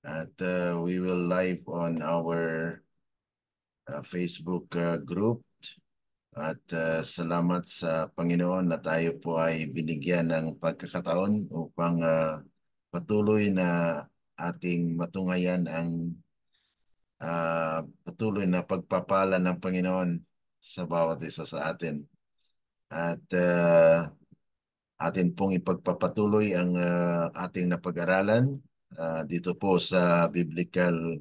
At we will live on our Facebook group. At salamat sa Panginoon na tayo po ay binigyan ng pagkakataon upang patuloy na ating matunghayan ang patuloy na pagpapala ng Panginoon sa bawat isa sa atin. At atin pong ipagpapatuloy ang ating napag-aralan dito po sa Biblical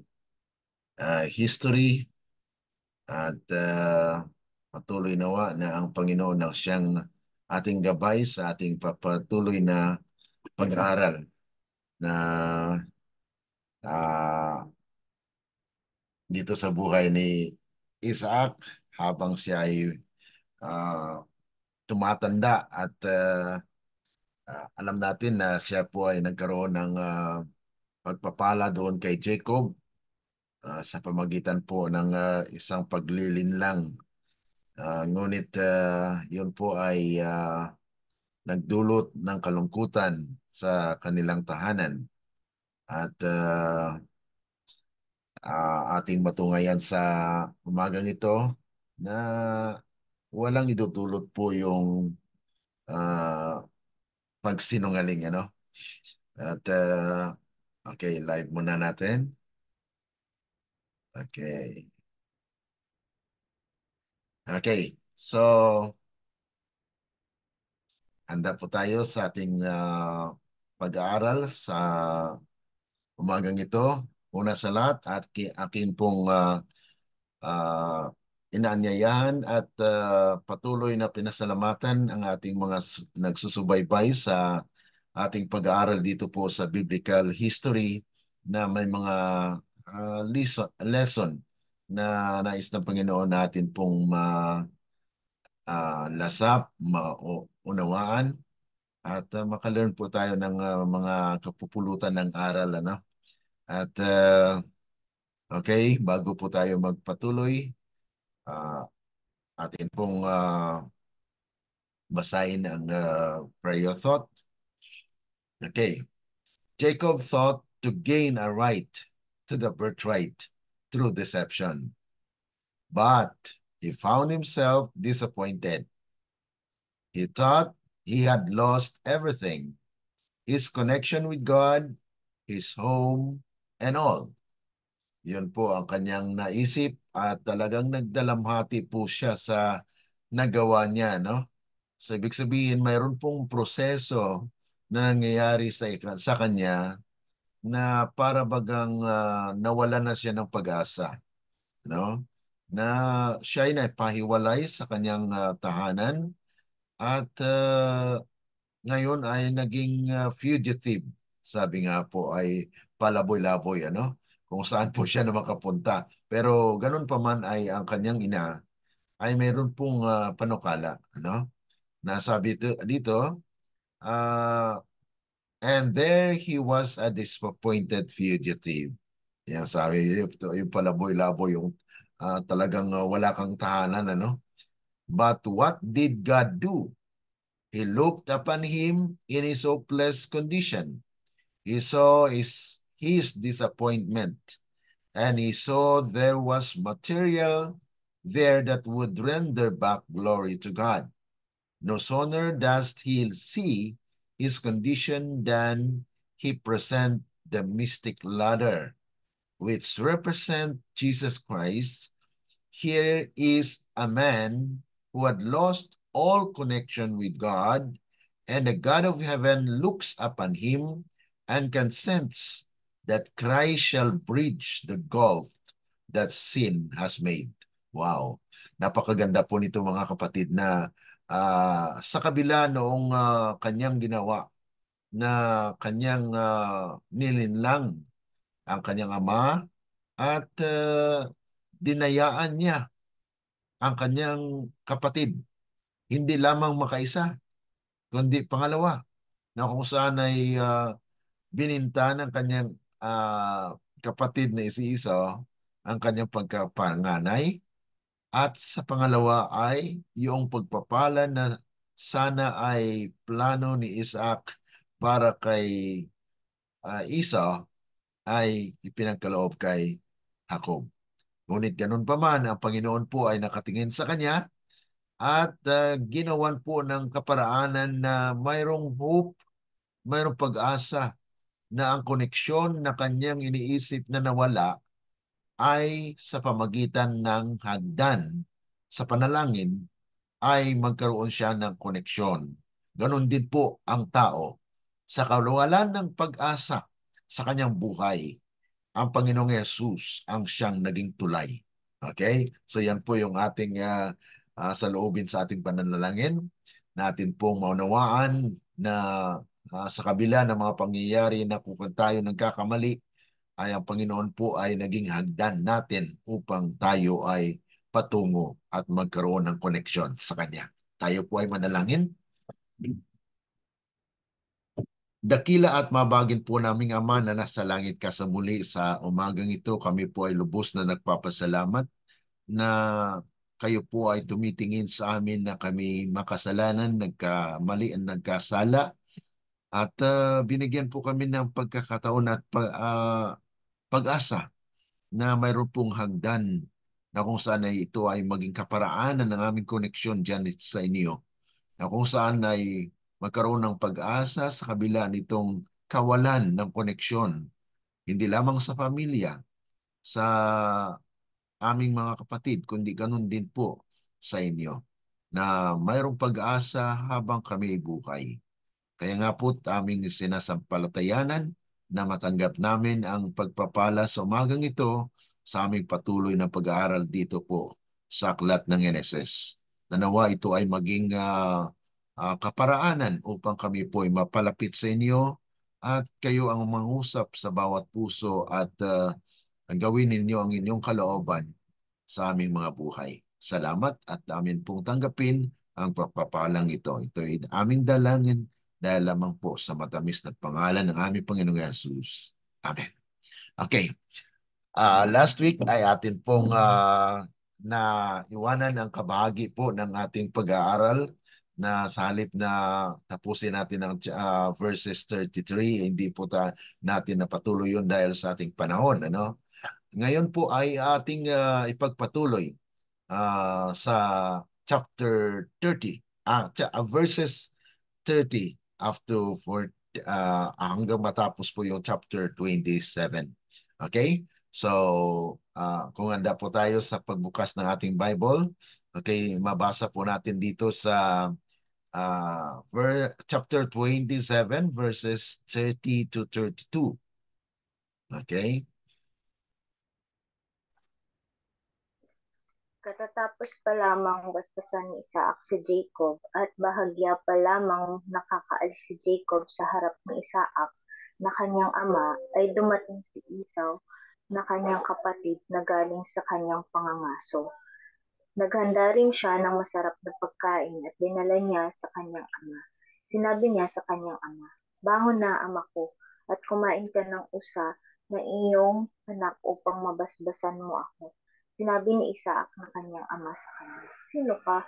History. At patuloy nawa na ang Panginoon ang siyang ating gabay sa ating papatuloy na pag-aaral na ah, dito sa buhay ni Isaac habang siya ay ah, tumatanda at alam natin na siya po ay nagkaroon ng pagpapala doon kay Jacob sa pamagitan po ng isang paglilinlang. Ngunit yun po ay nagdulot ng kalungkutan sa kanilang tahanan. At ating matungayan sa umagang ito na walang idudulot po yung ah, pagsinungaling, ano? At okay, live muna natin. Okay. Okay. So, handa po tayo sa ating pag-aaral sa umagang ito. Una sa lahat, at akin pong uh, inaanyayahan at patuloy na pinasalamatan ang ating mga nagsusubaybay sa ating pag-aaral dito po sa Biblical History na may mga lesson na nais ng Panginoon natin pong lasap, maunawaan at makalearn po tayo ng mga kapupulutan ng aral, ano? At okay, bago po tayo magpatuloy, uh, atin pong basahin ang prayer thought. Okay. Jacob thought to gain a right to the birthright through deception, but he found himself disappointed. He thought he had lost everything, his connection with God, his home, and all. Yun po ang kanyang naisip at talagang nagdalamhati po siya sa nagawa niya, no? So, ibig sabihin, mayroon pong proseso na nangyayari sa kanya na para bagang nawala na siya ng pag-asa, no? Na siya ay napahiwalay sa kanyang tahanan at ngayon ay naging fugitive. Sabi nga po ay palaboy-laboy, ano? Kung saan po siya na makapunta. Pero ganun pa man ay ang kanyang ina ay mayroon pong panukala, ano? Nasabi dito, uh, and there he was a disappointed fugitive. Yan sabi, yung palaboy-laboy, yung talagang wala kang tahanan, ano? But what did God do? He looked upon him in his hopeless condition. He saw his disappointment, and he saw there was material there that would render back glory to God. No sooner does he see his condition than he present the mystic ladder, which represent Jesus Christ. Here is a man who had lost all connection with God, and the God of heaven looks upon him and can sense that Christ shall bridge the gulf that sin has made. Wow. Napakaganda po nito mga kapatid na sa kabila noong kanyang ginawa na kanyang nilinlang ang kanyang ama at dinayaan niya ang kanyang kapatid. Hindi lamang makaisa, kundi pangalawa na kung saan ay bininta ng kanyang kapatid na si Esau ang kanyang pagkapanganay at sa pangalawa ay yung pagpapala na sana ay plano ni Isaac para kay Esau ay ipinagkaloob kay Jacob. Ngunit ganun pa man, ang Panginoon po ay nakatingin sa kanya at ginawan po ng kaparaanan na mayroong hope, mayroong pag-asa na ang koneksyon na kanyang iniisip na nawala ay sa pamagitan ng hagdan sa panalangin ay magkaroon siya ng koneksyon. Ganon din po ang tao. Sa kawalan ng pag-asa sa kanyang buhay, ang Panginoong Yesus ang siyang naging tulay. Okay? So yan po yung ating saloobin sa ating pananalangin. Natin pong maunawaan na sa kabila ng mga pangyayari na kung tayo nagkakamali, ay ang Panginoon po ay naging hagdan natin upang tayo ay patungo at magkaroon ng koneksyon sa Kanya. Tayo po ay manalangin. Dakila at mabagin po naming Ama na nasa langit ka sa muli sa umagang ito, kami po ay lubos na nagpapasalamat na kayo po ay tumitingin sa amin na kami makasalanan, nagkamali at nagkasala at binigyan po kami ng pagkakataon at pag-asa na mayroon pong hagdan na kung saan ay ito ay maging kaparaanan ng aming koneksyon dyan sa inyo. Na kung saan ay magkaroon ng pag-asa sa kabila nitong kawalan ng koneksyon. Hindi lamang sa pamilya, sa aming mga kapatid, kundi ganun din po sa inyo. Na mayroong pag-asa habang kami buhay. Kaya nga po aming sinasampalatayanan na matanggap namin ang pagpapala sa umagang ito sa aming patuloy na pag-aaral dito po sa aklat ng NSS. Nanawa ito ay maging kaparaanan upang kami po ay mapalapit sa inyo at kayo ang mangusap sa bawat puso at gawin ninyo ang inyong kalooban sa aming mga buhay. Salamat at amin pong tanggapin ang pagpapalang ito. Ito ay aming dalangin dahil lamang po sa matamis na pangalan ng aming Panginoong Yesus. Amen. Okay. Last week ay atin pong na iwanan ang kabahagi po ng ating pag-aaral na sa halip na tapusin natin ang verses 33, hindi po natin napatuloy yun dahil sa ating panahon. Ano? Ngayon po ay ating ipagpatuloy sa chapter 30, verses 30 up to 40, hanggang matapos po yung chapter 27. Okay? So, kung handa po tayo sa pagbukas ng ating Bible, okay, mabasa po natin dito sa chapter 27, verses 30 to 32. Okay? Katatapos pa lamang basbasan ni Isaac si Jacob at bahagya pa lamang nakakaalis si Jacob sa harap ni Isaac na kanyang ama ay dumating si Esau na kanyang kapatid na galing sa kanyang pangangaso. Naghanda rin siya ng masarap na pagkain at dinala niya sa kanyang ama. Sinabi niya sa kanyang ama, "Bangon na, ama ko, at kumain ka ng usa na iyong anak upang mabasbasan mo ako." Sinabi ni Isaac na kanyang ama sa kanya, "Sino ka?"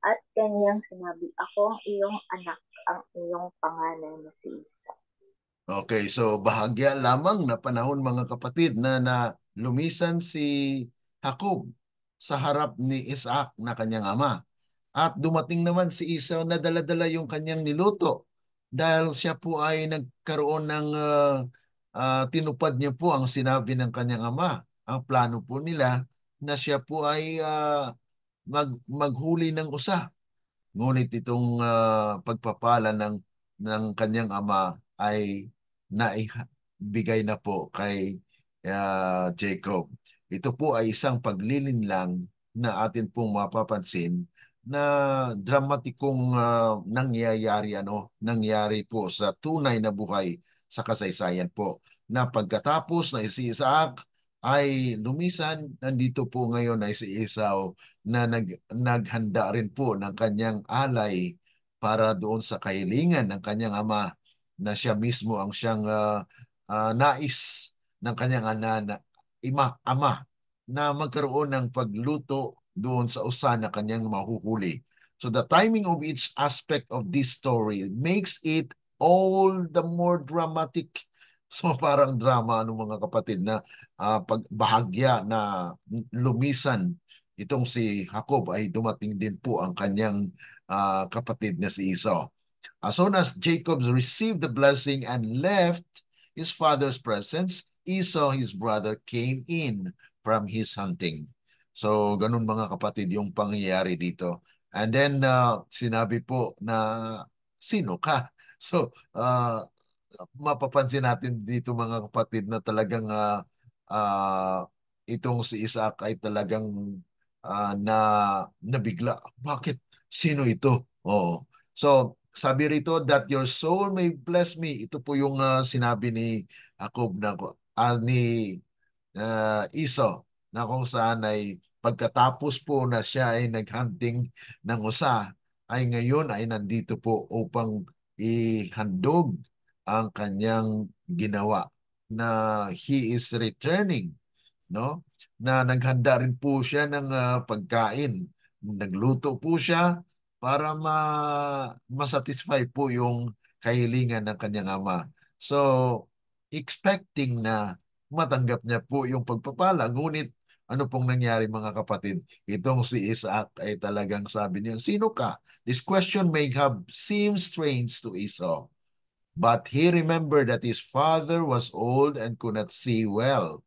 At kanyang sinabi, "Ako ang iyong anak, ang iyong panganay na si Isaac." Okay, so bahagya lamang na panahon mga kapatid na lumisan si Jacob sa harap ni Isaac na kanyang ama. At dumating naman si Esau na dala-dala yung kanyang niluto dahil siya po ay nagkaroon ng tinupad niya po ang sinabi ng kanyang ama. Ang plano po nila na siya po ay maghuli ng usa. Ngunit itong pagpapala ng kanyang ama ay naibigay na po kay Jacob. Ito po ay isang paglilinlang na atin pong mapapansin na dramatikong nangyari po sa tunay na buhay sa kasaysayan po. Na pagkatapos na si Isaac ay lumisan, nandito po ngayon ay si Esau na naghanda rin po ng kanyang alay para doon sa kahilingan ng kanyang ama na siya mismo ang siyang nais ng kanyang ama na magkaroon ng pagluto doon sa usa na kanyang mahuhuli. So the timing of each aspect of this story makes it all the more dramatic So parang drama ano mga kapatid na pagbahagya na lumisan itong si Jacob ay dumating din po ang kanyang kapatid na si Esau. As soon as Jacob received the blessing and left his father's presence, Esau, his brother, came in from his hunting. So, ganun mga kapatid yung pangyayari dito. And then, sinabi po na, sino ka? So, mapapansin natin dito mga kapatid na talagang ah, itong si Isaac ay talagang na nabigla. Bakit? Sino ito? Oo. So, sabi rito that your soul may bless me. Ito po yung sinabi ni Jacob na ni Esau na kung saan ay pagkatapos po na siya ay naghunting ng usa ay ngayon ay nandito po upang ihandog ang kanyang ginawa na he is returning, no? Na naghanda rin po siya ng pagkain. Nagluto po siya para masatisfy po yung kahilingan ng kanyang ama. So, expecting na matanggap niya po yung pagpapala. Ngunit ano pong nangyari mga kapatid? Itong si Isaac ay talagang sabi niya, sino ka? This question may have seemed strange to Esau. But he remembered that his father was old and could not see well.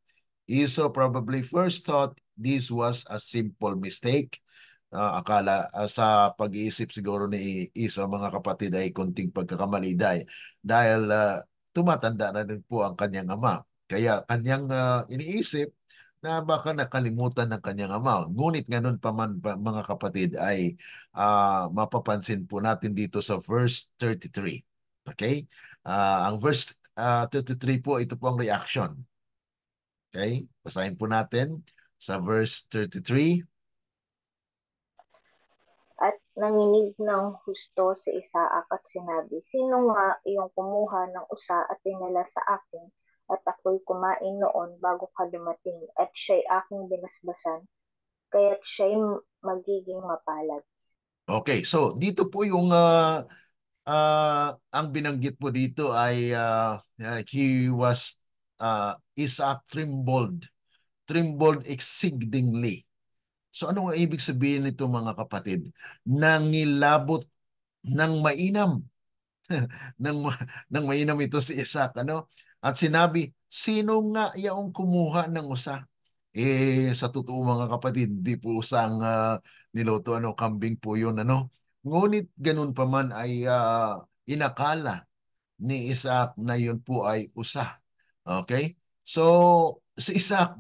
Esau probably first thought this was a simple mistake. Akala sa pag-iisip siguro ni Esau mga kapatid ay konting pagkakamali dahil tumatanda na rin po ang kanyang ama. Kaya kanyang iniisip na baka nakalimutan ng kanyang ama. Ngunit ganun pa man mga kapatid ay mapapansin po natin dito sa verse 33. Okay? Ang verse 33 po, ito po ang reaction. Okay? Basahin po natin sa verse 33. At nanginig ng husto si Isaac at sinabi, sino nga iyong kumuha ng usa at dinala sa akin at ako'y kumain noon bago ka dumating at siya'y aking binasbasan, kaya't siya'y magiging mapalad. Okay, so dito po yung ang binanggit po dito ay he was Isaac trembled exceedingly. So ano ang ibig sabihin nito mga kapatid? Nangilabot ng mainam. nang, nang mainam ito si Isaac, ano? At sinabi, sino nga yaong kumuha ng usa? Sa totoo mga kapatid, di po usang niloto, ano, kambing po yun, ano? Ngunit ganun pa man ay inakala ni Isaac na yun po ay usa. Okay? So, si Isaac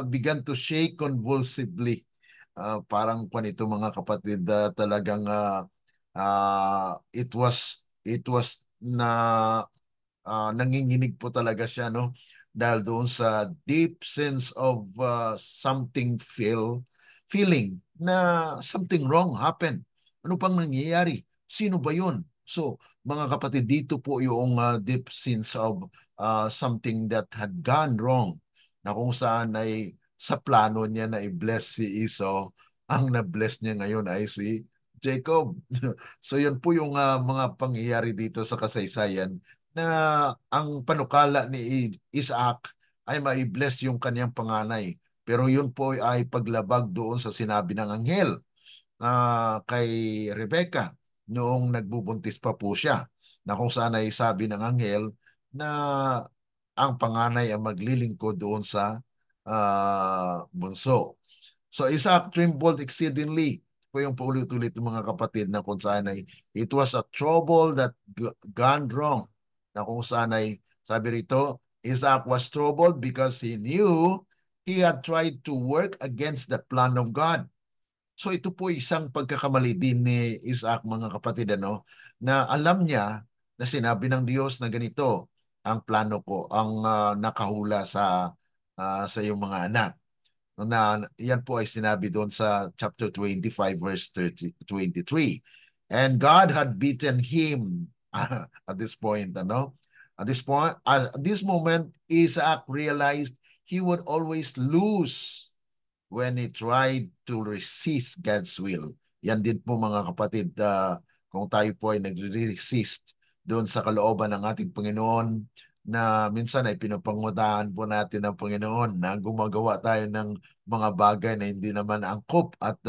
began to shake convulsively. Parang panito mga kapatid, talagang it was na nanginginig po talaga siya, no? Dahil doon sa deep sense of feeling na something wrong happened. Ano pang nangyayari? Sino ba yun? So, mga kapatid, dito po yung deep sense of something that had gone wrong na kung saan ay sa plano niya na i-bless si Esau, ang na-bless niya ngayon ay si Jacob. So yun po yung mga pangyayari dito sa kasaysayan na ang panukala ni Isaac ay mai-bless yung kanyang panganay. Pero yun po ay paglabag doon sa sinabi ng anghel kay Rebecca noong nagbubuntis pa po siya na kung saan ay sabi ng anghel na ang panganay ang maglilingkod doon sa bunso. So Isaac trembled exceedingly. Po yung paulit-ulit ng mga kapatid na kung saan ay it was a trouble that gone wrong. Na kung saan ay sabi rito, Isaac was troubled because he knew he had tried to work against the plan of God. So ito po isang pagkakamali din ni Isaac mga kapatid, ano, na alam niya na sinabi ng Diyos na ganito ang plano ko, ang nakahula sa iyong mga anak. Na yan po ay sinabi doon sa chapter 25 verse 23. And God had beaten him at this point, ano? At this moment, Isaac realized he would always lose when he tried to resist God's will. Yan din po mga kapatid, kung tayo po ay nagre-resist doon sa kalooban ng ating Panginoon, na minsan ay pinupangunahan po natin ng Panginoon na gumagawa tayo ng mga bagay na hindi naman angkop at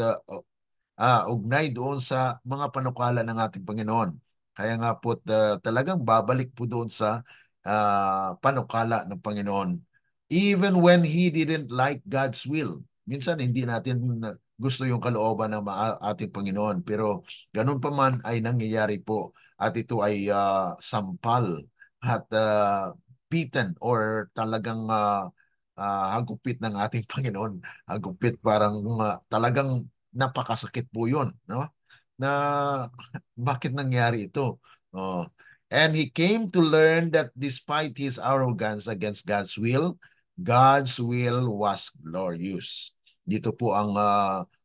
ugnay doon sa mga panukala ng ating Panginoon. Kaya nga po talagang babalik po doon sa panukala ng Panginoon. Even when He didn't like God's will. Minsan hindi natin gusto yung kalooban ng ating Panginoon. Pero ganun pa man ay nangyayari po. At ito ay sampal at beaten or talagang hagupit ng ating Panginoon. Hagupit parang talagang napakasakit po yun, no? Na bakit nangyari ito? Oh. And he came to learn that despite his arrogance against God's will was glorious. Dito po ang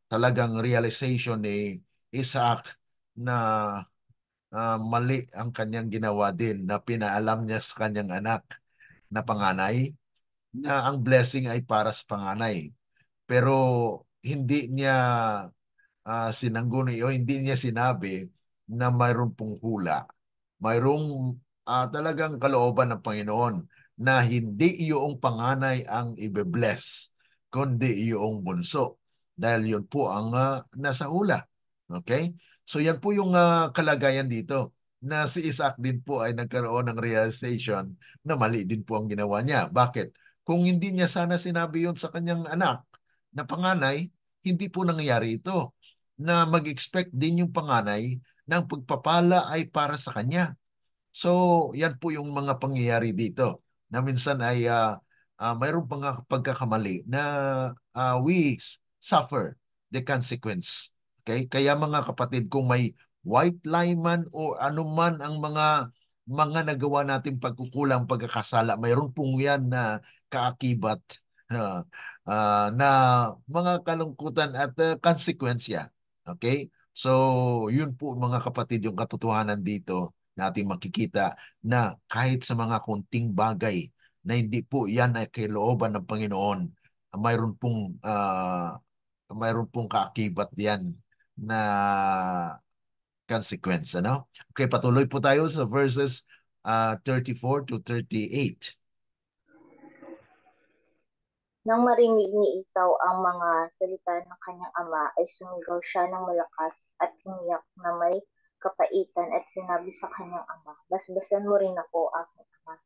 talagang realization ni Isaac na mali ang kanyang ginawa din na pinaalam niya sa kanyang anak na panganay na ang blessing ay para sa panganay. Pero hindi niya sinangguni o hindi niya sinabi na mayroon pong hula. Mayroong talagang kalooban ng Panginoon na hindi iyong panganay ang ibe-bless, kundi iyong bunso. Dahil yun po ang nasa hula. Okay? So yan po yung kalagayan dito na si Isaac din po ay nagkaroon ng realization na mali din po ang ginawa niya. Bakit? Kung hindi niya sana sinabi yun sa kanyang anak na panganay, hindi po nangyayari ito na mag-expect din yung panganay ng pagpapala ay para sa kanya. So, yan po yung mga pangyayari dito na minsan ay mayroong pagkakamali na we suffer the consequence. Okay? Kaya mga kapatid, kung may white lie man o anuman ang mga nagawa nating pagkukulang, pagkakasala, mayroon pong yan na kaakibat na mga kalungkutan at konsekwensya. Okay? So, yun po mga kapatid yung katotohanan dito nating makikita na kahit sa mga kunting bagay na hindi po yan ay kailooban ng Panginoon, mayroon pong kaakibat yan na consequence, ano? Okay, patuloy po tayo sa verses 34 to 38. Nang marinig ni Esau ang mga salita ng kanyang ama, ay sumigaw siya ng malakas at umiyak na may kapaitan at sinabi sa kanyang ama, "Basbasan mo rin ako, aking ama."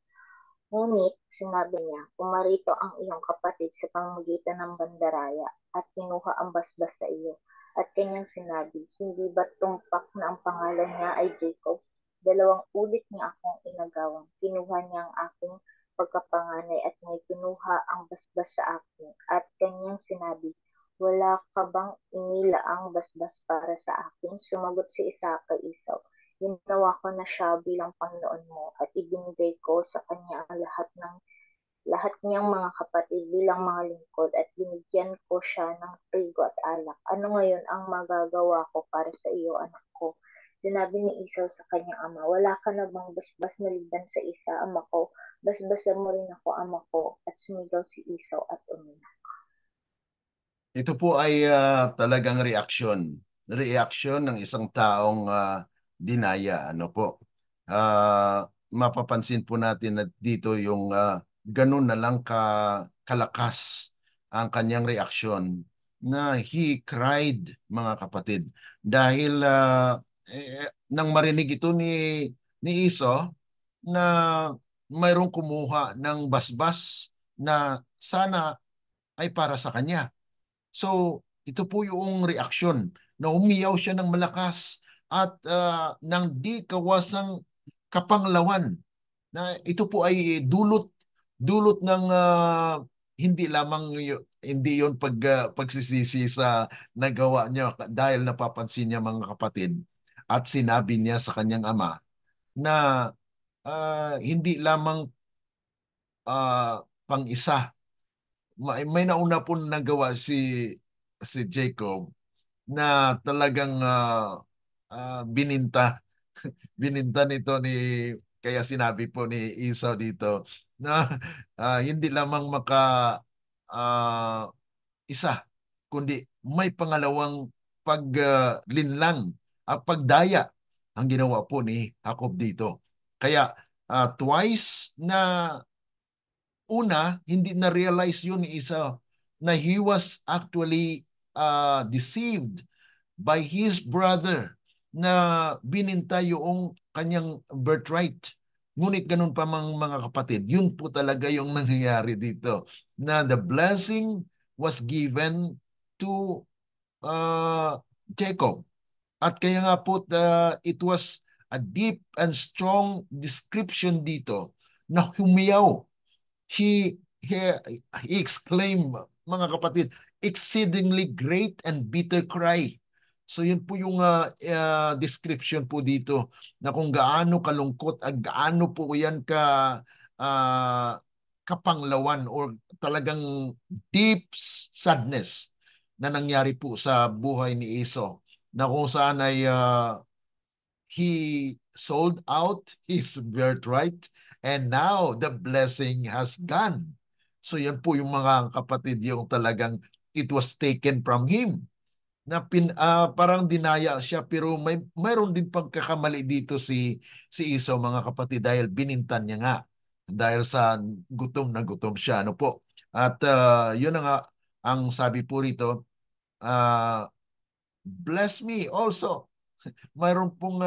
Ngunit sinabi niya, "Pumarito ang iyong kapatid sa pamamagitan ng bandaraya at kinuha ang basbas sa iyo." At kanyang sinabi, "Hindi ba't tumpak na ang pangalan niya ay Jacob? 2 ulit niya akong inagawan. Kinuha niya ang aking pagkapanganay at may kinuha ang basbas sa akin." At kanyang sinabi, "Wala ka bang inilaang basbas para sa akin?" Sumagot si Isaac kay Esau, "Ginawa ko na siya bilang Panginoon mo at ibinigay ko sa kanya ang lahat niyang mga kapatid bilang mga lingkod at binigyan ko siya ng trigo at alak. Ano ngayon ang magagawa ko para sa iyo, anak ko?" Sinabi ni Esau sa kanyang ama, "Wala ka na bang basbas maliban sa isa, ama ko? Basbasan mo rin ako, ama ko." At sumigaw si Esau at umiyak. Ito po ay talagang reaksyon. Reaksyon ng isang taong dinaya. Ano po? Mapapansin po natin na dito yung ganun na lang kalakas ang kanyang reaksyon na he cried, mga kapatid. Dahil nang marinig ito ni Iso na mayroong kumuha ng basbas na sana ay para sa kanya. So, ito po yung reaksyon na umiyaw siya ng malakas at ng di kawasang kapanglawan na ito po ay dulot ng hindi lamang hindi yon pagsisisi sa nagawa niya dahil napapansin niya, mga kapatid, at sinabi niya sa kanyang ama na hindi lamang pang-isa. May nauna po nagawa si Jacob na talagang bininta bininta nito kaya sinabi po ni Esau dito na hindi lamang ah, isa, kundi may pangalawang paglinlang at pagdaya ang ginawa po ni Jacob dito. Kaya twice na una, hindi na-realize yun ni Esau na he was actually deceived by his brother na bininta yung kanyang birthright. Ngunit ganun pa mga kapatid, yun po talaga yung nangyayari dito, na the blessing was given to Jacob. At kaya nga po, it was a deep and strong description dito na humiyaw. He exclaimed, mga kapatid, exceedingly great and bitter cry. So yun po yung description po dito na kung gaano kalungkot at gaano po yan uh, kapanglawan or talagang deep sadness na nangyari po sa buhay ni Esau, na kung saan ay he sold out his birthright and now the blessing has gone. So yan po yung mga kapatid, yung talagang it was taken from him. Na parang dinaya siya, pero mayroon din pagkakamali dito si Esau, mga kapatid, dahil binintan niya nga dahil sa gutom na gutom siya, ano po. At yun na nga ang sabi po rito, bless me also. Mayroon pong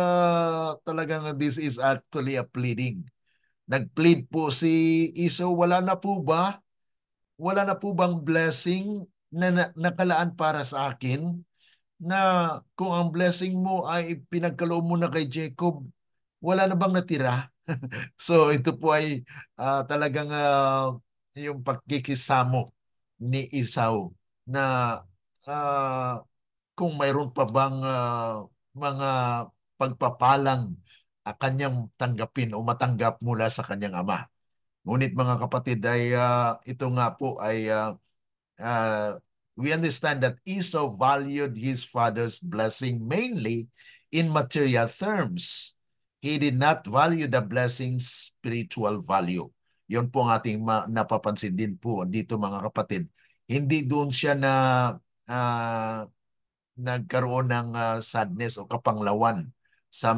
talagang this is actually a pleading. Nag-plead po si Esau, wala na po bang blessing na nakalaan para sa akin, na kung ang blessing mo ay pinagkaloob mo na kay Jacob, wala na bang natira? So ito po ay talagang yung pagkikisamo ni Esau na uh, kung mayroon pa bang mga pagpapalang kanyang tanggapin o matanggap mula sa kanyang ama. Ngunit mga kapatid, ay ito nga po ay uh, we understand that Esau valued his father's blessing mainly in material terms. He did not value the blessing's spiritual value. Yun po ang ating napapansin din po dito, mga kapatid. Hindi doon siya na uh, nagkaroon ng sadness o kapanglawan sa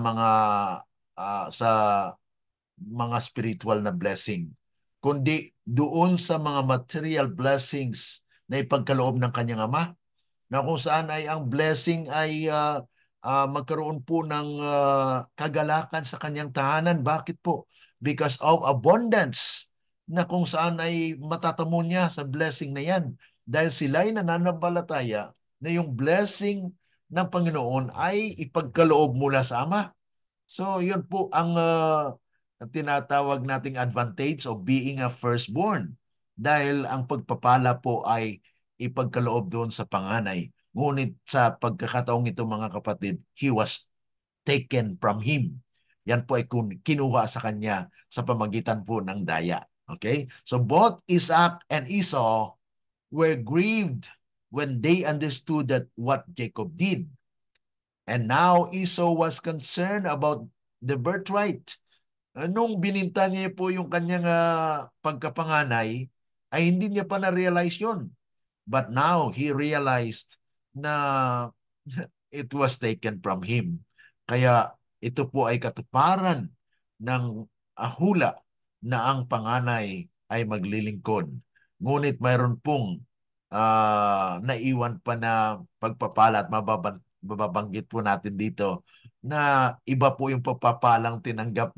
mga spiritual na blessing, kundi doon sa mga material blessings na ipagkaloob ng kanyang ama, na kung saan ay ang blessing ay magkaroon po ng kagalakan sa kanyang tahanan. Bakit po? Because of abundance, na kung saan ay matatamo niya sa blessing na yan. Dahil sila ay nananampalataya na yung blessing ng Panginoon ay ipagkaloob mula sa Ama. So yun po ang tinatawag nating advantage of being a firstborn. Dahil ang pagpapala po ay ipagkaloob doon sa panganay. Ngunit sa pagkakataong ito, mga kapatid, he was taken from him. Yan po ay kinuha sa kanya sa pamagitan po ng daya. Okay? So both Isaac and Esau were grieved when they understood that what Jacob did. And now Esau was concerned about the birthright. Nung bininta niya po yung kanyang pagkapanganay, ay hindi niya pa na-realize yun. But now he realized na it was taken from him. Kaya ito po ay katuparan ng hula na ang panganay ay maglilingkod. Ngunit mayroon pong naiwan pa na pagpapala, at mababanggit po natin dito na iba po yung pagpapalang tinanggap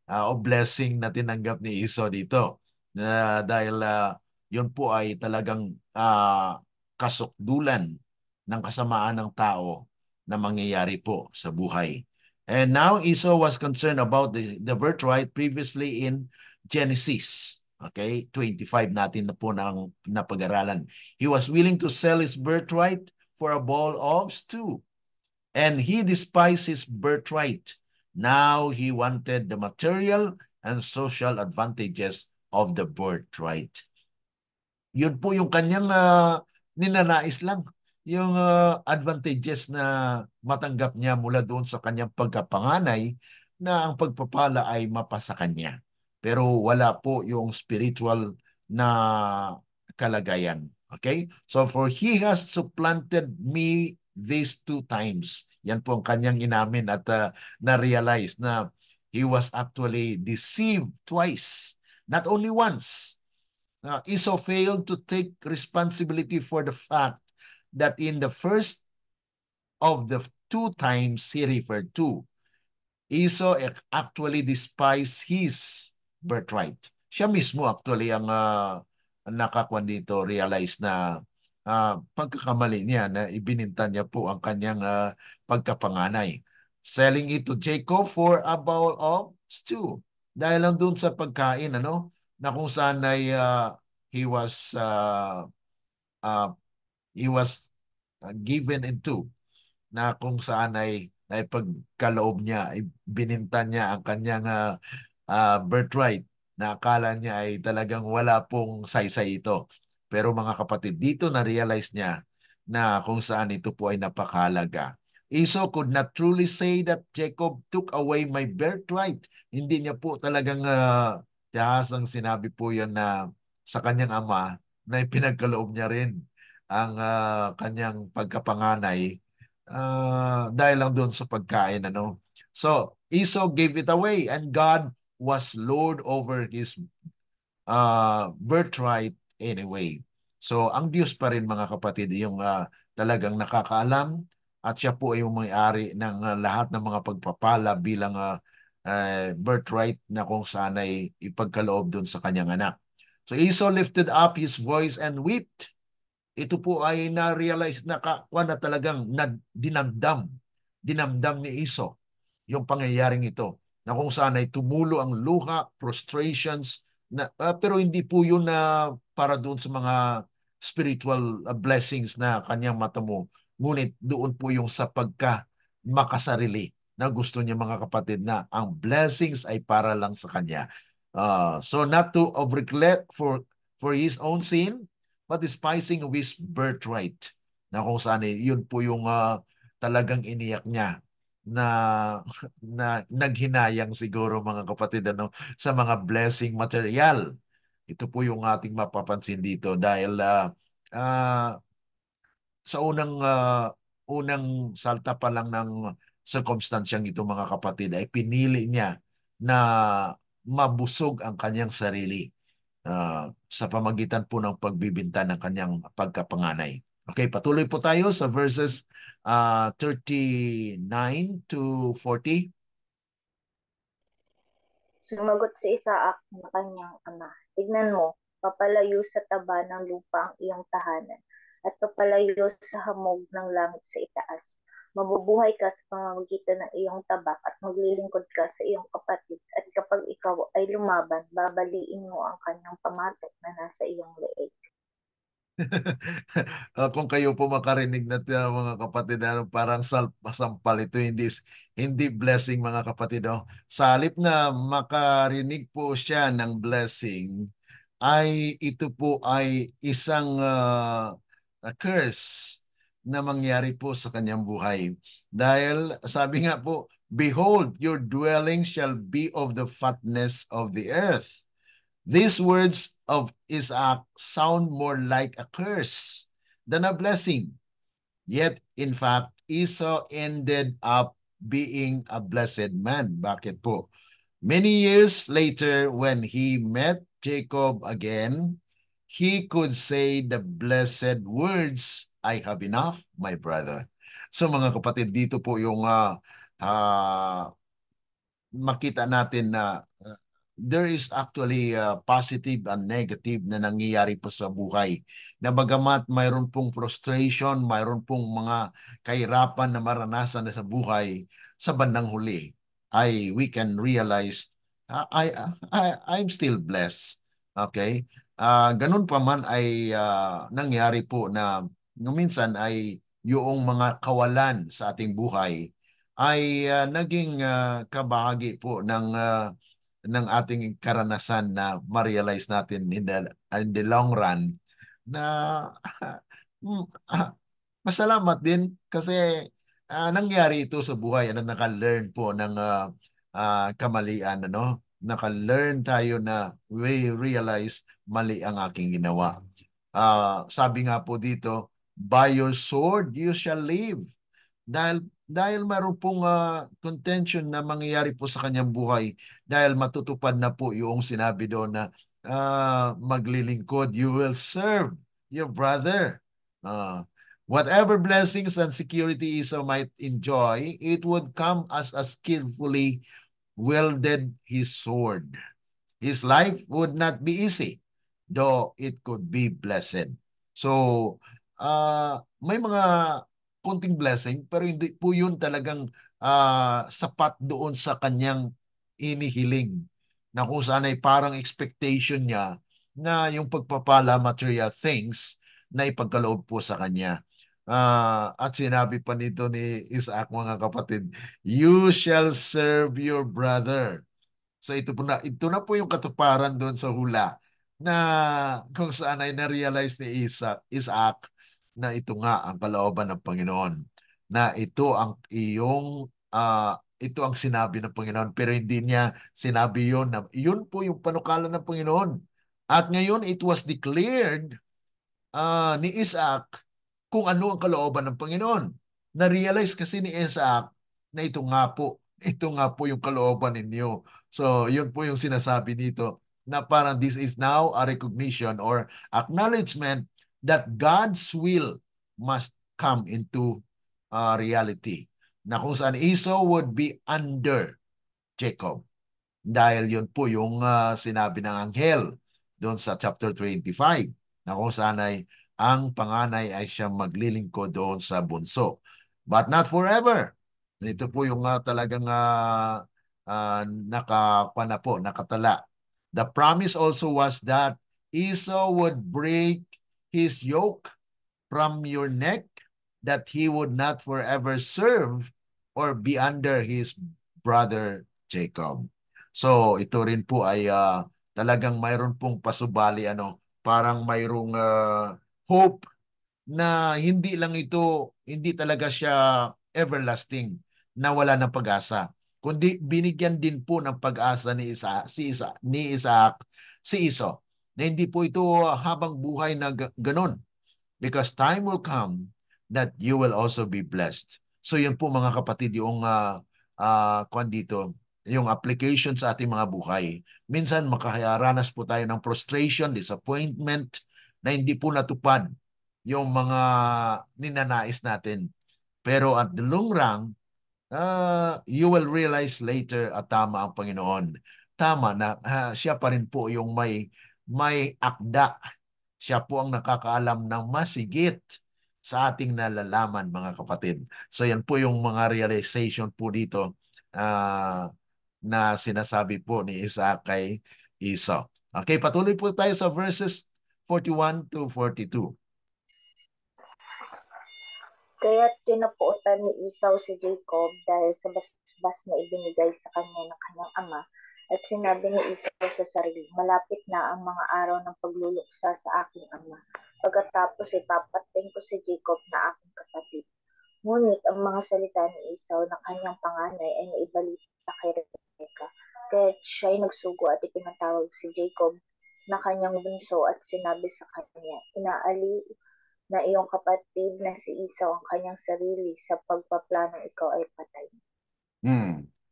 o blessing na tinanggap ni Esau dito. Dahil yun po ay talagang kasukdulan ng kasamaan ng tao na mangyayari po sa buhay. And now Esau was concerned about the birthright previously in Genesis. Okay, 25 natin na po ng napag-aralan. He was willing to sell his birthright for a bowl of stew. And he despised his birthright. Now he wanted the material and social advantages of the birthright. Yun po yung kanyang ninanais lang. Yung advantages na matanggap niya mula doon sa kanyang pagkapanganay, na ang pagpapala ay mapasa kanya. Pero wala po yung spiritual na kalagayan. Okay? So for he has supplanted me these 2 times. Yan po ang kanyang inamin at na-realize na he was actually deceived twice, not only once. Esau failed to take responsibility for the fact that in the first of the two times he referred to, Esau actually despised his birthright. Siya mismo actually ang nakakuan dito, realize na pagkakamali niya na ibininta niya po ang kanyang pagkapanganay. Selling it to Jacob for a bowl of stew. Dahil lang doon sa pagkain, na kung saan ay he was given into, na kung saan ay pagkaloob niya, ay bininta niya ang kanyang birthright na akala niya ay talagang wala pong saysay ito. Pero mga kapatid, dito na-realize niya na kung saan ito po ay napakahalaga. Esau could not truly say that Jacob took away my birthright. Hindi niya po talagang tihasang sinabi po yan na sa kanyang ama na ipinagkaloob niya rin ang kanyang pagkapanganay dahil lang doon sa pagkain. So, Esau gave it away and God was Lord over his birthright anyway. So, ang Diyos pa rin mga kapatid, yung talagang nakakaalam at siya po ay yung may-ari ng lahat ng mga pagpapala bilang birthright na kung saan ay ipagkaloob doon sa kanyang anak. So, Esau lifted up his voice and wept. Ito po ay na-realize na talagang dinamdam ni Esau yung pangyayaring ito, na kung saan ay tumulo ang luha, frustrations, pero hindi po yun na para doon sa mga spiritual blessings na kanyang matamo. Ngunit doon po yung sa makasarili na gusto niya mga kapatid na ang blessings ay para lang sa kanya. So not to overregret for his own sin, but despising of his birthright. Na kung saan yun po yung talagang iniyak niya na naghinayang siguro mga kapatid sa mga blessing material. Ito po yung ating mapapansin dito dahil sa unang salta pa lang ng circumstansyang ito mga kapatid ay pinili niya na mabusog ang kanyang sarili sa pamagitan po ng pagbibinta ng kanyang pagkapanganay. Okay, patuloy po tayo sa verses 39 to 40. Sumagot si Isaac na kanyang ama, tignan mo, papalayo sa taba ng lupa ang iyong tahanan, at papalayo sa hamog ng langit sa itaas. Mabubuhay ka sa pamamagitan ng iyong tabak at maglilingkod ka sa iyong kapatid, at kapag ikaw ay lumaban, babaliin mo ang kanyang pamatok na nasa iyong leeg. Kung kayo po makarinig na mga kapatid, parang sampal ito, hindi blessing mga kapatid. Sa halip na makarinig po siya ng blessing, ay ito po ay isang curse na mangyari po sa kanyang buhay. Dahil sabi nga po, behold, your dwelling shall be of the fatness of the earth. These words of Isaac sound more like a curse than a blessing. Yet, in fact, Esau ended up being a blessed man. Bakit po? Many years later, when he met Jacob again, he could say the blessed words, I have enough, my brother. So mga kapatid, dito po yung makita natin na there is actually positive and negative na nangyayari po sa buhay. Na bagamat mayroon pong frustration, mayroon pong mga kahirapan na maranasan na sa buhay, sa bandang huli ay we can realize I'm still blessed. Okay? Ganun pa man ay nangyari po na minsan ay yung mga kawalan sa ating buhay ay naging kabahagi po ng ating karanasan na ma-realize natin in the long run na masalamat din kasi nangyari ito sa buhay. Naka-learn po ng kamalian. Naka-learn tayo na we realize mali ang aking ginawa. Sabi nga po dito, by your sword you shall live. Dahil dahil mayroon pong contention na mangyayari po sa kanyang buhay dahil matutupad na po yung sinabi doon na maglilingkod, you will serve your brother. Whatever blessings and security Esau might enjoy, it would come as a skillfully wielded his sword. His life would not be easy, though it could be blessed. So, may mga konting blessing, pero hindi po yun talagang sapat doon sa kanyang inihiling na kung saan ay parang expectation niya na yung pagpapala material things na ipagkaloob po sa kanya. At sinabi pa nito ni Isaac, mga kapatid, you shall serve your brother. So ito na po yung katuparan doon sa hula na kung saan ay na-realize ni Isaac na ito nga ang kalooban ng Panginoon. Na ito ang sinabi ng Panginoon, pero hindi niya sinabi yun na yun po yung panukala ng Panginoon. At ngayon it was declared ni Isaac kung ano ang kalooban ng Panginoon. Na-realize kasi ni Isaac na ito nga po yung kalooban ninyo. So, yun po yung sinasabi dito na parang this is now a recognition or acknowledgement that God's will must come into reality. Na kung saan Esau would be under Jacob. Dahil yun po yung sinabi ng anghel doon sa chapter 25 na kung saan ay ang panganay ay siyang maglilingkod doon sa bunso. But not forever. Ito po yung talagang nakatala. The promise also was that Esau would break his yoke from your neck, that he would not forever serve or be under his brother Jacob. So ito rin po ay talagang mayroon pong pasubali, parang mayroong hope na hindi talaga siya everlasting, na wala ng pag-asa. Kundi binigyan din po ng pag-asa ni Isaac, si Esau, na hindi po ito habang buhay na ganon. Because time will come that you will also be blessed. So yun po mga kapatid, yung dito, yung application sa ating mga buhay. Minsan makaharanas po tayo ng frustration, disappointment, na hindi po natupad yung mga ninanais natin. Pero at the long run, you will realize later at tama ang Panginoon. Tama na siya pa rin po yung may akda. Siya po ang nakakaalam ng masigit sa ating nalalaman, mga kapatid. So yan po yung mga realization po dito na sinasabi po ni Isaac kay Esau. Okay, patuloy po tayo sa verses 41 to 42. Kaya't tinapuutan ni Esau si Jacob dahil sa basbas na ibinigay sa kanya ng kanyang ama. At sinabi ni Esau sa sarili, malapit na ang mga araw ng pagluluksa sa aking ama. Pagkatapos ay papatayin ko si Jacob na aking kapatid. Ngunit ang mga salita ni Esau na kanyang panganay ay naibalita kay Rebecca. Kaya siya ay nagsugo at itinatawag si Jacob na kanyang bunso at sinabi sa kanya, inaaliw na iyong kapatid na si Esau ang kanyang sarili sa pagpaplanong ikaw ay patay.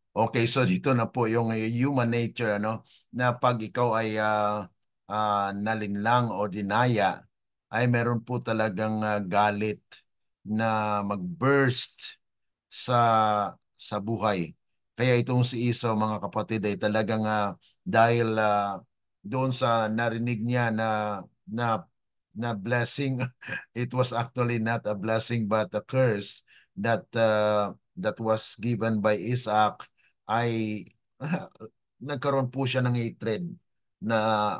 Okay, so dito na po yung human nature, na pag ikaw ay nalinlang o dinaya, ay meron po talagang galit na mag-burst sa buhay. Kaya itong si Esau, mga kapatid, ay talagang dahil doon sa narinig niya na blessing, it was actually not a blessing but a curse that was given by Isaac, ay nagkaroon po siya ng hatred, na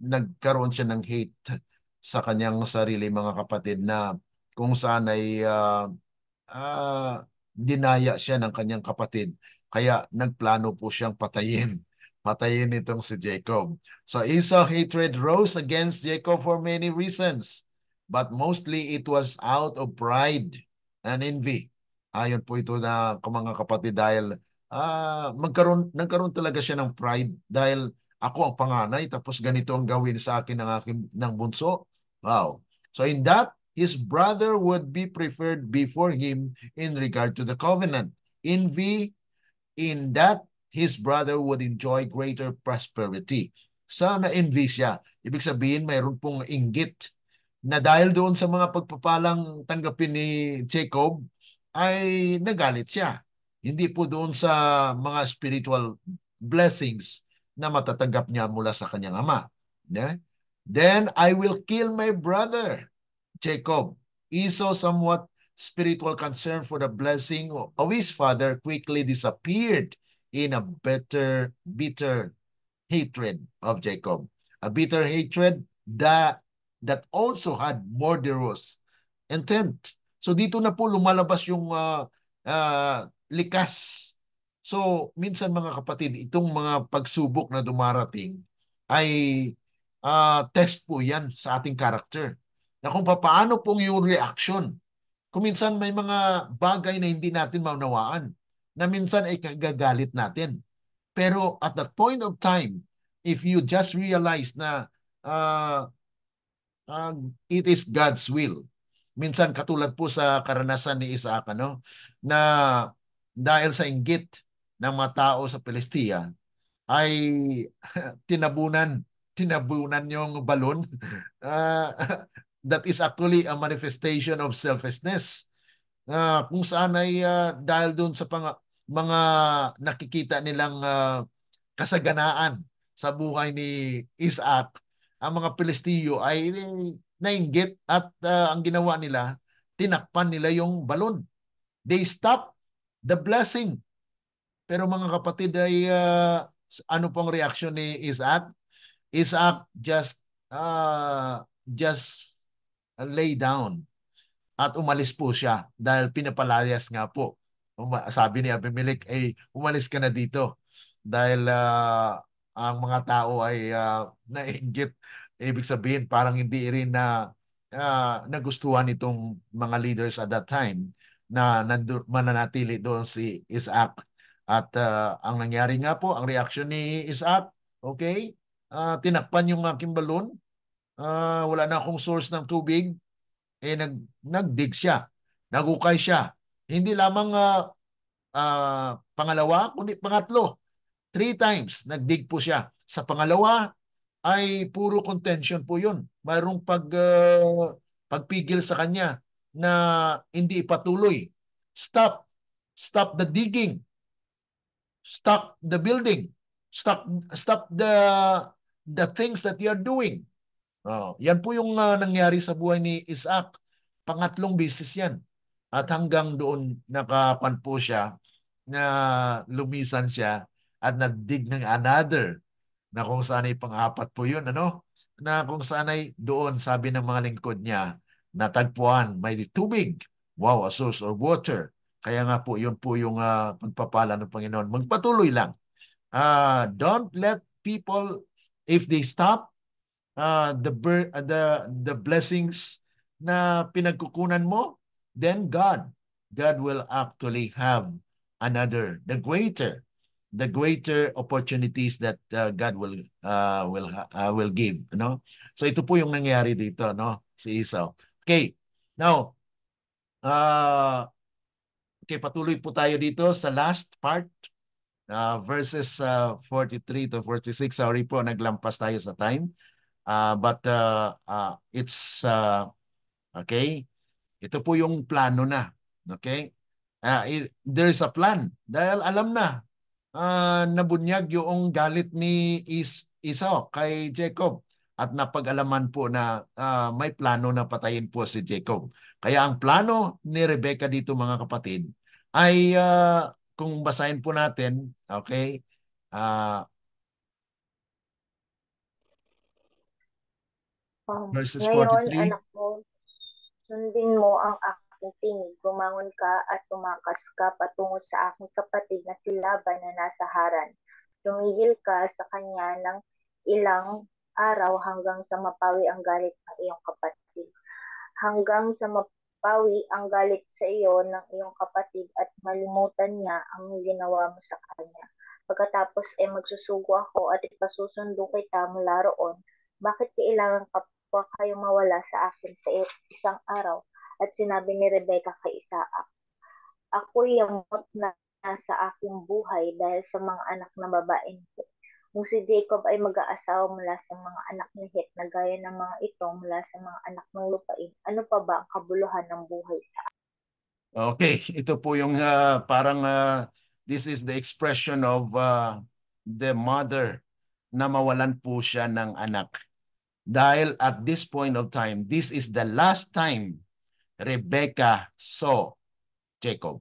nagkaroon siya ng hate sa kanyang sarili, mga kapatid, na kung saan ay dinaya siya ng kanyang kapatid. Kaya nagplano po siyang patayin itong si Jacob. So Esau's hatred rose against Jacob for many reasons, but mostly it was out of pride and envy. Ayon po ito na mga kapatid, dahil nagkaroon talaga siya ng pride, dahil ako ang panganay tapos ganito ang gawin sa akin ng bunso. Wow. So in that his brother would be preferred before him in regard to the covenant. Envy, in that his brother would enjoy greater prosperity. So, na-envy siya. Ibig sabihin, mayroon pong inggit na dahil doon sa mga pagpapalang tanggapin ni Jacob, ay nagalit siya. Hindi po doon sa mga spiritual blessings na matatanggap niya mula sa kanyang ama. Yeah? Then I will kill my brother, Jacob. Esau, somewhat spiritual concern for the blessing of his father, quickly disappeared in a bitter hatred of Jacob. A bitter hatred that also had murderous intent. So dito na po lumalabas yung likas. So minsan mga kapatid, itong mga pagsubok na dumarating ay test po yan sa ating character. Na kung paano pong yung reaction. Kung minsan may mga bagay na hindi natin maunawaan, na minsan ay kagagalit natin. Pero at that point of time, if you just realize na it is God's will. Minsan katulad po sa karanasan ni Isaac, na dahil sa inggit ng mga tao sa Palestia, ay tinabunan yung balon. That is actually a manifestation of selfishness. Kung saan ay dahil doon sa mga nakikita nilang kasaganaan sa buhay ni Isaac, ang mga Pilisteo ay nainggit at ang ginawa nila, tinakpan nila yung balon. They stopped the blessing. Pero mga kapatid ay ano pong reaksyon ni Isaac? Isaac just lay down at umalis po siya dahil pinapalayas nga po. Sabi ni Abimelech, umalis ka na dito dahil ang mga tao ay nainggit. Ibig sabihin parang hindi rin na nagustuhan itong mga leaders at that time na mananatili doon si Isaac. At ang nangyari nga po, ang reaksyon ni Isaac, okay, tinakpan yung aking balon, wala na akong source ng tubig, nagdig siya, nagukay siya. Hindi lamang pangalawa, kundi pangatlo. 3 times nagdig po siya. Sa pangalawa ay puro contention po yun. Mayroong pagpigil sa kanya na hindi ipatuloy. Stop. Stop the digging. Stop the building. Stop the things that you are doing. Yan po yung nangyari sa buhay ni Isaac. Pangatlong beses yan. At hanggang doon nakapan po siya na lumisan siya at nadig ng another na kung saan ay pang-apat po yun, na kung saan ay doon, sabi ng mga lingkod niya, natagpuan, may tubig. Wow, a source of water. Kaya nga po, yun po yung pagpapala ng Panginoon. Magpatuloy lang. Don't let people, if they stop the blessings na pinagkukunan mo, then God will actually have the greater opportunities that God will give, So ito po yung nangyari dito, si Esau. Okay. Now, okay, patuloy po tayo dito sa last part, verses 43 to 46. Sorry po, naglampas tayo sa time. But it's okay. Ito po yung plano na. Okay? There's a plan. Dahil alam na nabunyag yung galit ni Esau kay Jacob. At napag-alaman po na may plano na patayin po si Jacob. Kaya ang plano ni Rebecca dito mga kapatid ay kung basahin po natin, okay, verses Ngayon, 43. anak ko, sundin mo ang aking tinig, bumangon ka at tumakas ka patungo sa aking kapatid na si Laban na nasa Haran. Tumigil ka sa kanya ng ilang araw hanggang sa mapawi ang galit ng iyong kapatid. Hanggang sa mapawi ang galit sa iyo ng iyong kapatid at malimutan niya ang ginawa mo sa kanya. Pagkatapos magsusugo ako at ipasusundo kita mula roon. Bakit kailangan ka kapwa kayong mawala sa akin sa isang araw. At sinabi ni Rebecca kay Isaac, ako'y yamot na sa aking buhay dahil sa mga anak na babaeng ko. Kung si Jacob ay mag-aasawa mula sa mga anak ni Het na gaya ng mga ito mula sa mga anak ng lupain, ano pa ba ang kabuluhan ng buhay sa akin? Okay, ito po yung parang this is the expression of the mother na mawalan po siya ng anak. Dahil at this point of time, this is the last time Rebecca saw Jacob.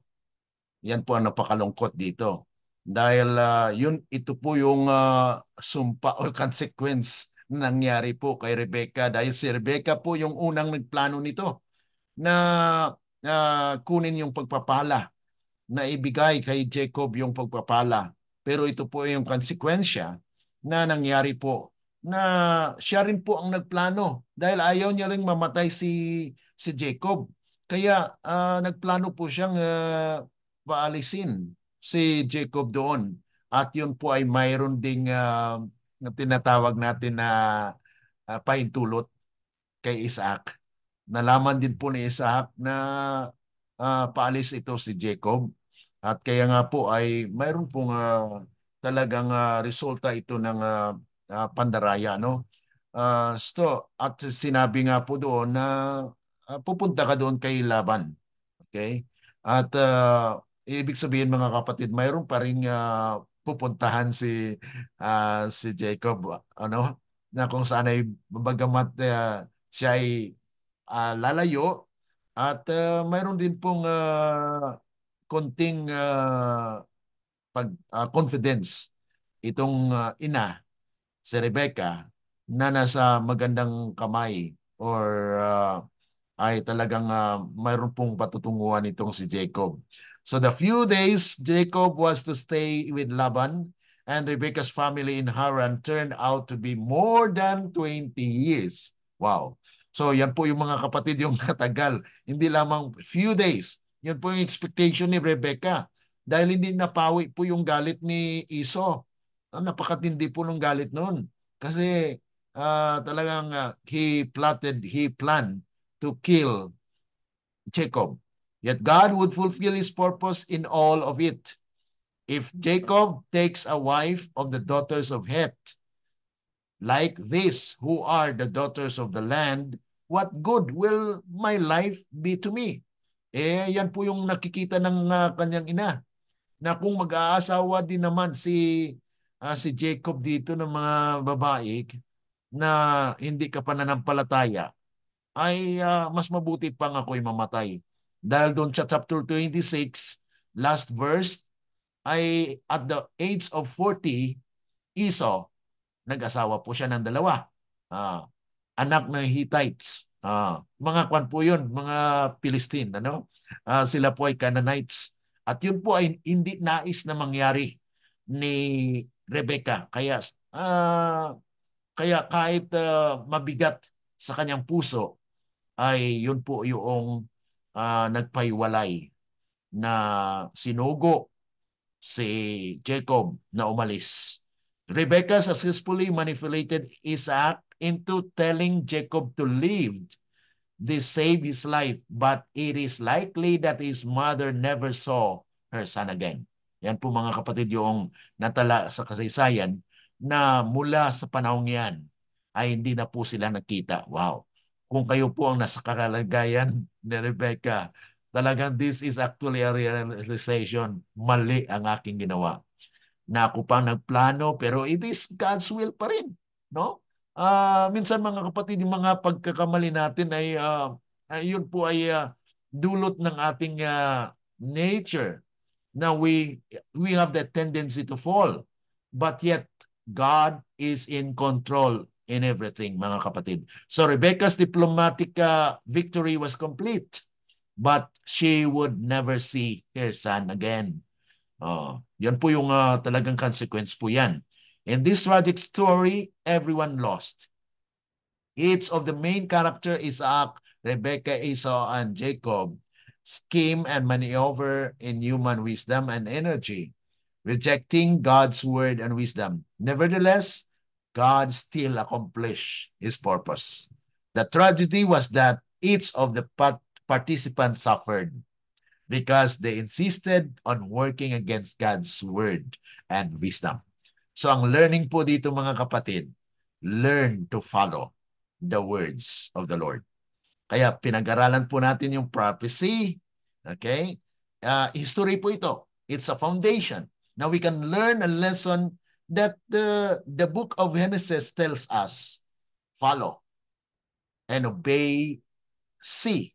Yan po ang napakalungkot dito. Dahil ito po yung sumpa o consequence na nangyari po kay Rebecca. Dahil si Rebecca po yung unang nagplano nito na kunin yung pagpapala, na ibigay kay Jacob yung pagpapala. Pero ito po yung konsekwensya na nangyari po, na siya rin po ang nagplano dahil ayaw niya rin mamatay si Jacob. Kaya nagplano po siyang paalisin si Jacob doon. At yun po ay mayroon ding na tinatawag natin na pahintulot kay Isaac. Nalaman din po ni Isaac na paalis ito si Jacob. At kaya nga po ay mayroon pong talagang resulta ito ng pandaraya, no? At sinabi nga po doon na pupunta ka doon kay Laban. Okay? At ibig sabihin mga kapatid, mayroon pa rin pupuntahan si Jacob, ano? Na kung saan ay bagamat siya ay lalayo at mayroon din pong konting confidence itong ina, si Rebecca, na nasa magandang kamay or ay talagang mayroon pong patutunguhan itong si Jacob. So the few days Jacob was to stay with Laban and Rebecca's family in Haran turned out to be more than 20 years. Wow. So yan po yung mga kapatid yung natagal. Hindi lamang few days. Yan po yung expectation ni Rebecca. Dahil hindi napawi po yung galit ni Esau. Napakatindi po ng galit noon. Kasi talagang he planned to kill Jacob. Yet God would fulfill his purpose in all of it. If Jacob takes a wife of the daughters of Het, like this, who are the daughters of the land, what good will my life be to me? Yan po yung nakikita ng kanyang ina, na kung mag-aasawa din naman si Jacob dito ng mga babae na hindi ka pananampalataya, ay mas mabuti pang ako'y mamatay. Dahil doon sa chapter 26, last verse, ay at the age of 40, Esau, nag-asawa po siya ng dalawa. Anak ng Hittites. Mga kwan po yun, mga Philistine. Ano? Sila po ay Canaanites. At yun po ay hindi nais na mangyari ni Rebecca. Kaya kahit mabigat sa kanyang puso, ay yun po yung nagpaiwalay na sinugo si Jacob na umalis. Rebecca successfully manipulated Isaac into telling Jacob to leave to save his life, but it is likely that his mother never saw her son again. Yan po mga kapatid yung natala sa kasaysayan na mula sa panahong yan ay hindi na po sila nakita. Wow. Kung kayo po ang nasa kalagayan ni Rebecca, talagang this is actually a realization. Mali ang aking ginawa. Na ako pang nagplano, pero it is God's will pa rin. No? Minsan mga kapatid, yung mga pagkakamali natin ay yun po ay dulot ng ating nature na we have that tendency to fall. But yet, God is in control in everything, mga kapatid. So Rebecca's diplomatic victory was complete, but she would never see her son again. Yan po yung talagang consequence po yan. In this tragic story, everyone lost. Each of the main character, Isaac, Rebecca, Esau, and Jacob, scheme and maneuver in human wisdom and energy, rejecting God's word and wisdom. Nevertheless, God still accomplished his purpose. The tragedy was that each of the participants suffered because they insisted on working against God's word and wisdom. So ang learning po dito mga kapatid, learn to follow the words of the Lord. Kaya pinag-aralan po natin yung prophecy. Okay? History po ito. It's a foundation. Now we can learn a lesson that the book of Genesis tells us. Follow and obey, see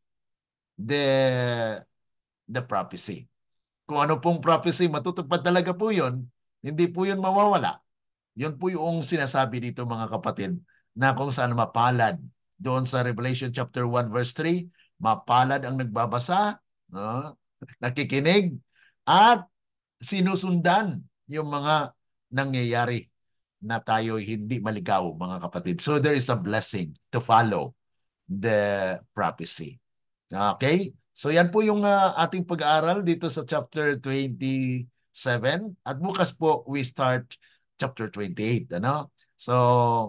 the prophecy. Kung ano pong prophecy, matutupad talaga po yun. Hindi po yun mawawala. Yun po yung sinasabi dito mga kapatid na kung saan mapalad. Doon sa Revelation chapter 1 verse 3, mapalad ang nagbabasa, nakikinig, at sinusundan yung mga nangyayari na tayo hindi maligaw mga kapatid. So there is a blessing to follow the prophecy. Okay? So yan po yung ating pag-aaral dito sa chapter 27. At bukas po we start chapter 28. Ano? So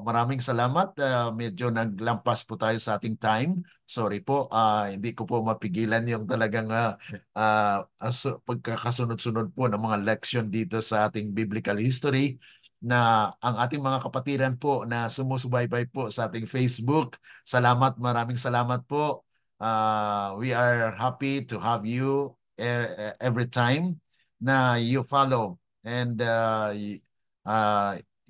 maraming salamat. Medyo naglampas po tayo sa ating time. Sorry po. Hindi ko po mapigilan yung talagang pagkakasunod-sunod po ng mga lection dito sa ating biblical history na ang ating mga kapatiran po na sumusubaybay po sa ating Facebook. Salamat, maraming salamat po. We are happy to have you every time na you follow and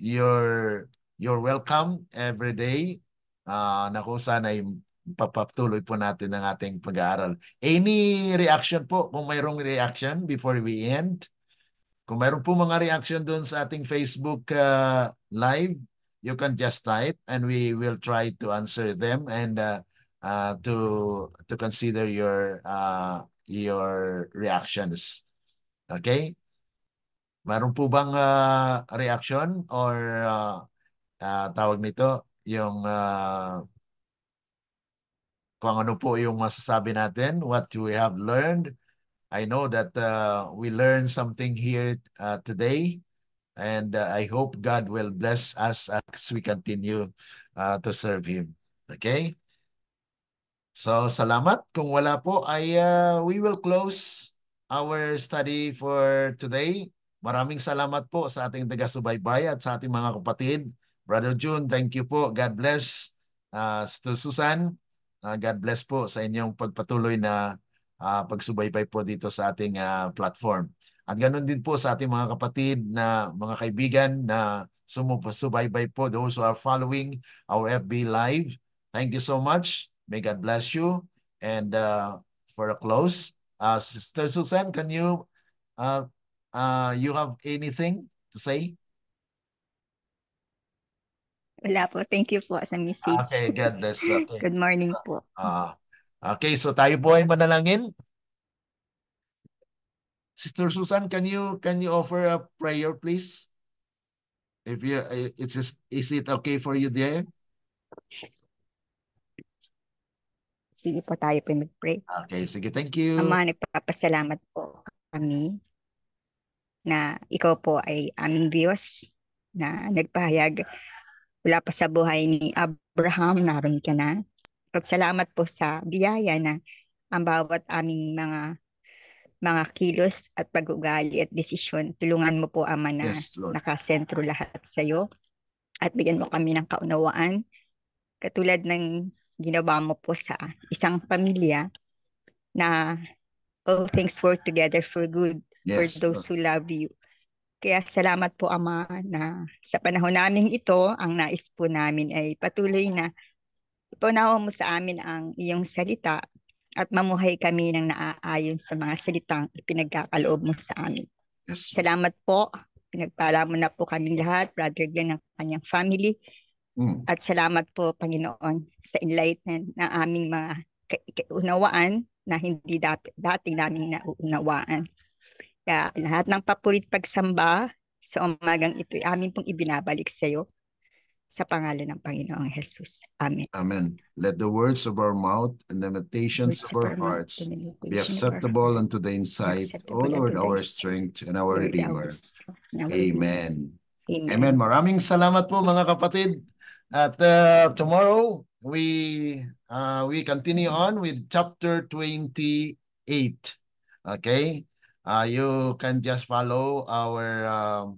you're welcome every day na kung saan ay papatuloy po natin ang ating pag-aaral. Any reaction po kung mayroong reaction before we end? Kung mayroon po mga reaction doon sa ating Facebook live, you can just type and we will try to answer them and to consider your reactions. Okay? Mayroon po bang reaction or tawag nito yung kung ano po yung masasabi natin, what we have learned. I know that we learned something here today, and I hope God will bless us as we continue to serve Him. Okay? So, salamat. Kung wala po, we will close our study for today. Maraming salamat po sa ating taga-subaybay at sa ating mga kapatid. Brother June, thank you po. God bless. To Susan, God bless po sa inyong pagpatuloy na pagsubaybay po dito sa ating platform. At ganoon din po sa ating mga kapatid na mga kaibigan na sumusubaybay po, those who are following our FB Live. Thank you so much. May God bless you. And for a close, Sister Susan, can you have anything to say? Wala po. Thank you po sa message. Okay, God bless. Okay. Good morning po. Okay, so tayo po ay manalangin. Sister Susan, can you offer a prayer, please? If you, is it okay for you there? Sige po, tayo po mag-pray. Okay, sige, thank you. Ama, nagpapasalamat po kami na ikaw po ay aming Diyos na nagpahayag wala pa sa buhay ni Abraham, naroon ka na. At salamat po sa biyaya na ang bawat aming mga kilos at pag-ugali at desisyon, tulungan mo po, Ama, na Yes, Lord. nakasentro lahat sa iyo at bigyan mo kami ng kaunawaan katulad ng ginawa mo po sa isang pamilya na all things work together for good for Yes, those Lord. who love you. Kaya salamat po, Ama, na sa panahon namin ito, ang nais po namin ay patuloy na ipaunawa mo sa amin ang iyong salita at mamuhay kami ng naaayon sa mga salitang ipinagkakaloob mo sa amin. Yes, Lord. Salamat po. Pinagpala mo na po kaming lahat, Brother Glenn ng kanyang family. At salamat po, Panginoon, sa enlightenment ng aming mga kaunawaan na hindi dating naming nauunawaan. Kaya lahat ng papurit pagsamba sa umagang ito ay amin pong ibinabalik sa iyo sa pangalan ng Panginoong Jesus. Amen. Amen. Let the words of our mouth and the meditations of our hearts be acceptable unto the insight, O Lord, our strength and our Redeemer. Amen. Amen. Amen. Maraming salamat po mga kapatid. At tomorrow, we continue on with chapter 28. Okay? You can just follow our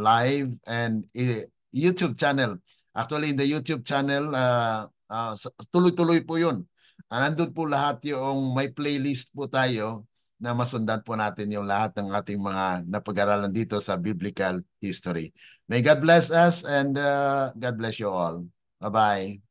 live and YouTube channel. Actually, in the YouTube channel, tuloy-tuloy po yun. Nandun po lahat yung may playlist po tayo na masundan po natin yung lahat ng ating mga napag-aralan dito sa biblical history. May God bless us and God bless you all. Bye-bye.